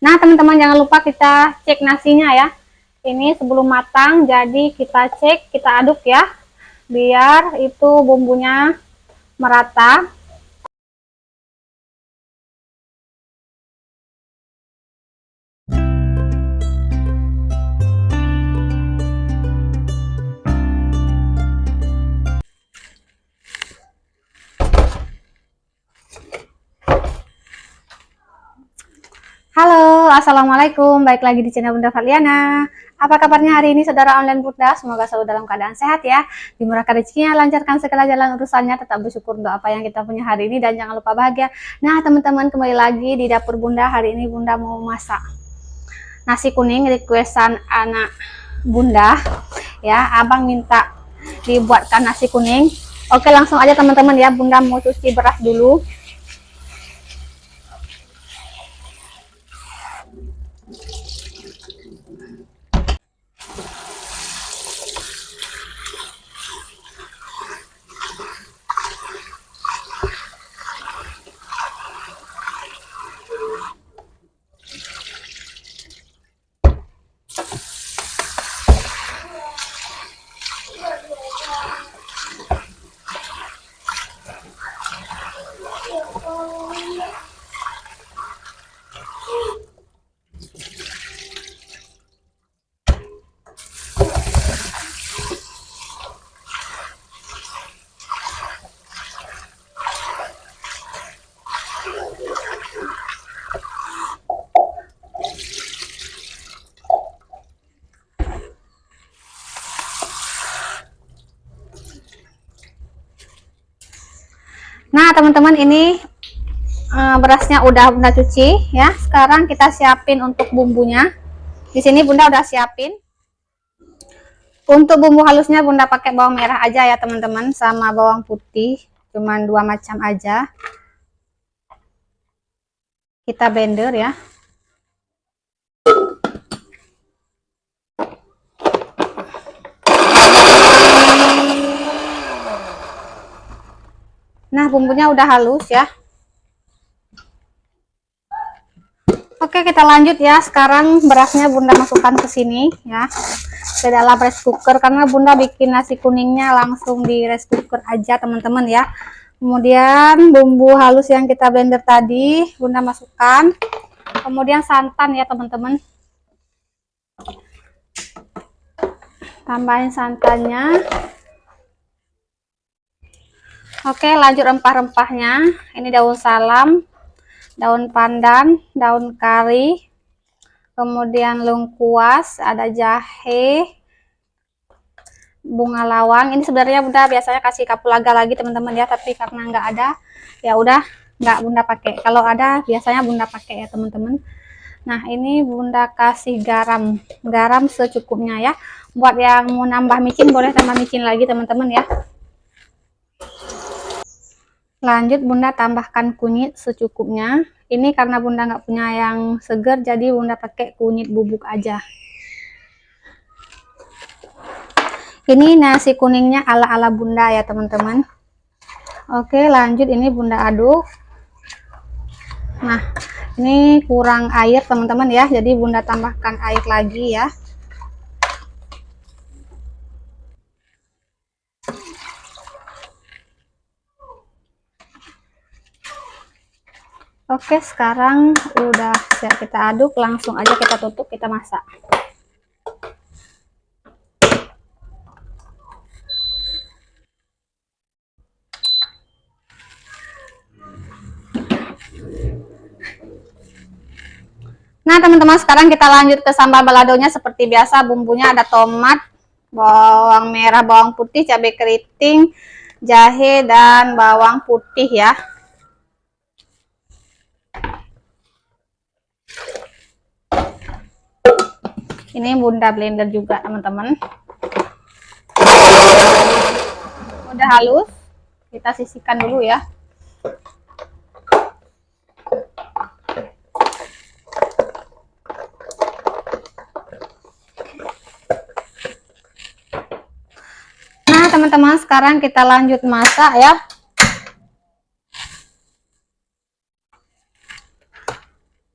Nah, teman-teman jangan lupa kita cek nasinya ya. Ini sebelum matang, jadi kita cek, kita aduk ya, biar itu bumbunya merata. Halo, assalamualaikum. Baik lagi di channel Bunda Valiana. Apa kabarnya hari ini, saudara online Bunda? Semoga selalu dalam keadaan sehat ya. Dimurahkan rezekinya, lancarkan segala jalan urusannya. Tetap bersyukur untuk apa yang kita punya hari ini dan jangan lupa bahagia. Nah, teman-teman kembali lagi di dapur Bunda. Hari ini Bunda mau masak nasi kuning requestan anak Bunda. Ya, abang minta dibuatkan nasi kuning. Oke, langsung aja teman-teman ya. Bunda mau cuci beras dulu. Nah, teman-teman ini berasnya udah Bunda cuci ya. Sekarang kita siapin untuk bumbunya. Di sini Bunda udah siapin. Untuk bumbu halusnya Bunda pakai bawang merah aja ya teman-teman, sama bawang putih, cuman 2 macam aja. Kita blender ya. Nah, bumbunya udah halus ya. Oke, kita lanjut ya. Sekarang berasnya Bunda masukkan ke sini ya, ke dalam rice cooker, karena Bunda bikin nasi kuningnya langsung di rice cooker aja teman-teman ya. Kemudian bumbu halus yang kita blender tadi Bunda masukkan. Kemudian santan ya teman-teman. Tambahin santannya. Oke, lanjut rempah-rempahnya. Ini daun salam, daun pandan, daun kari, kemudian lengkuas, ada jahe, bunga lawang. Ini sebenarnya Bunda biasanya kasih kapulaga lagi teman-teman ya, tapi karena nggak ada, ya udah nggak Bunda pakai. Kalau ada biasanya Bunda pakai ya teman-teman. Nah, ini Bunda kasih garam, garam secukupnya ya. Buat yang mau nambah micin boleh tambah micin lagi teman-teman ya. Lanjut Bunda tambahkan kunyit secukupnya. Ini karena Bunda nggak punya yang segar, jadi Bunda pakai kunyit bubuk aja. Ini nasi kuningnya ala-ala Bunda ya teman-teman. Oke, lanjut ini Bunda aduk. Nah, ini kurang air teman-teman ya, jadi Bunda tambahkan air lagi ya. Oke, sekarang udah siap kita aduk, langsung aja kita tutup, kita masak. Nah, teman-teman, sekarang kita lanjut ke sambal baladonya. Seperti biasa, bumbunya ada tomat, bawang merah, bawang putih, cabai keriting, jahe, dan bawang putih ya. Ini Bunda blender juga teman-teman. Udah halus, kita sisihkan dulu ya. Nah teman-teman, sekarang kita lanjut masak ya.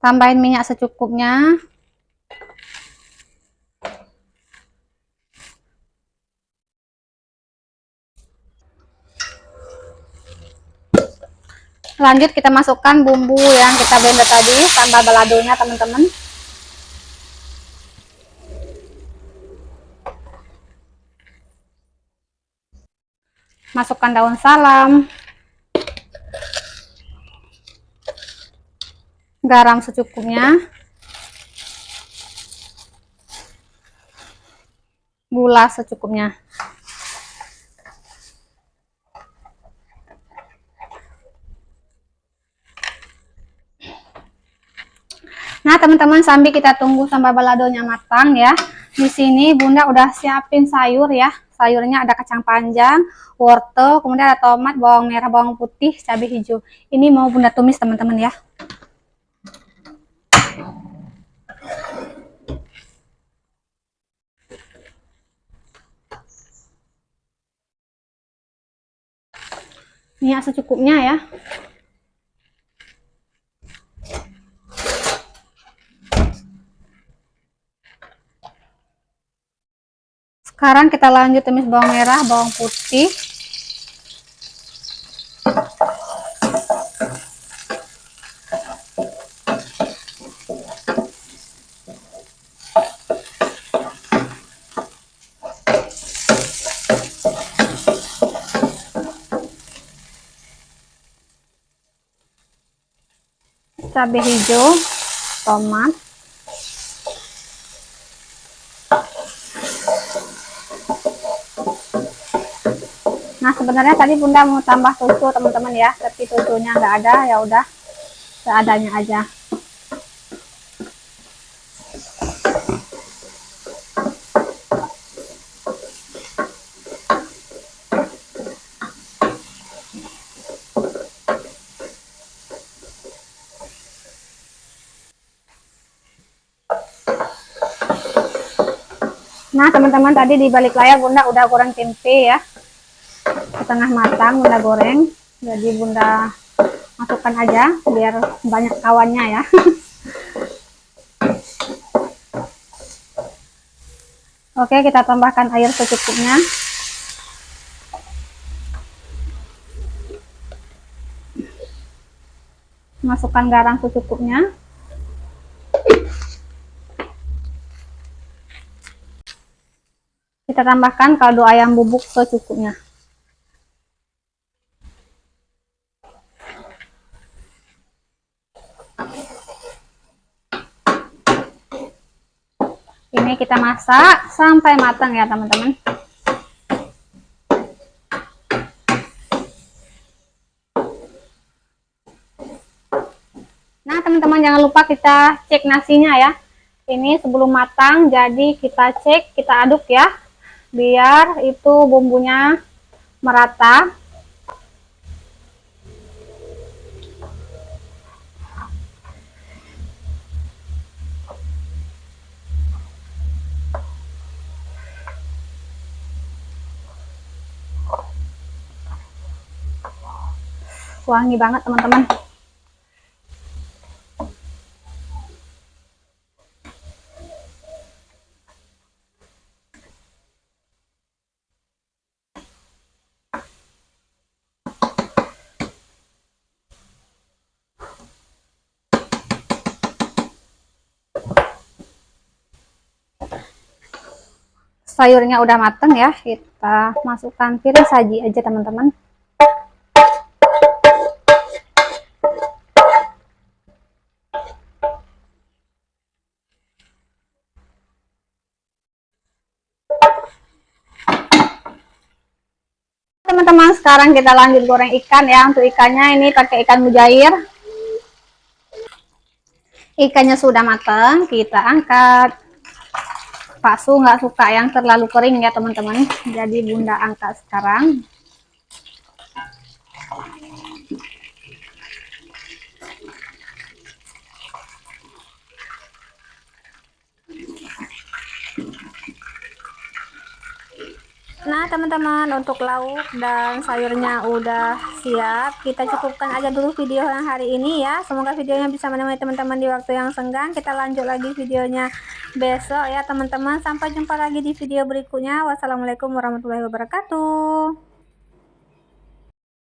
Tambahin minyak secukupnya. Lanjut kita masukkan bumbu yang kita blender tadi, tambah baladonya teman-teman. Masukkan daun salam, garam secukupnya, gula secukupnya. Nah, teman-teman, sambil kita tunggu sambal baladonya matang ya. Di sini Bunda udah siapin sayur ya. Sayurnya ada kacang panjang, wortel, kemudian ada tomat, bawang merah, bawang putih, cabai hijau. Ini mau Bunda tumis teman-teman ya. Minyak secukupnya ya. Sekarang kita lanjut tumis bawang merah, bawang putih. Cabai hijau, tomat. Nah, sebenarnya tadi Bunda mau tambah susu teman-teman ya, tapi susunya nggak ada, ya udah seadanya aja. Nah, teman-teman, tadi di balik layar Bunda udah goreng tempe ya. Setengah matang Bunda goreng. Jadi Bunda masukkan aja biar banyak kawannya ya. Oke, kita tambahkan air secukupnya. Masukkan garam secukupnya. Kita tambahkan kaldu ayam bubuk secukupnya. Ini kita masak sampai matang ya teman-teman. Nah, teman-teman, jangan lupa kita cek nasinya ya. Ini sebelum matang, jadi kita cek, kita aduk ya, biar itu bumbunya merata. Wangi banget teman-teman. Sayurnya udah mateng ya, kita masukkan piring saji aja teman-teman. Teman-teman, sekarang kita lanjut goreng ikan ya. Untuk ikannya ini pakai ikan mujair. Ikannya sudah matang, kita angkat. Pak Su nggak suka yang terlalu kering ya teman-teman, jadi Bunda angkat sekarang. Nah teman-teman, untuk lauk dan sayurnya udah siap. Kita cukupkan aja dulu video yang hari ini ya. Semoga videonya bisa menemani teman-teman di waktu yang senggang. Kita lanjut lagi videonya besok ya teman-teman. Sampai jumpa lagi di video berikutnya. Wassalamualaikum warahmatullahi wabarakatuh.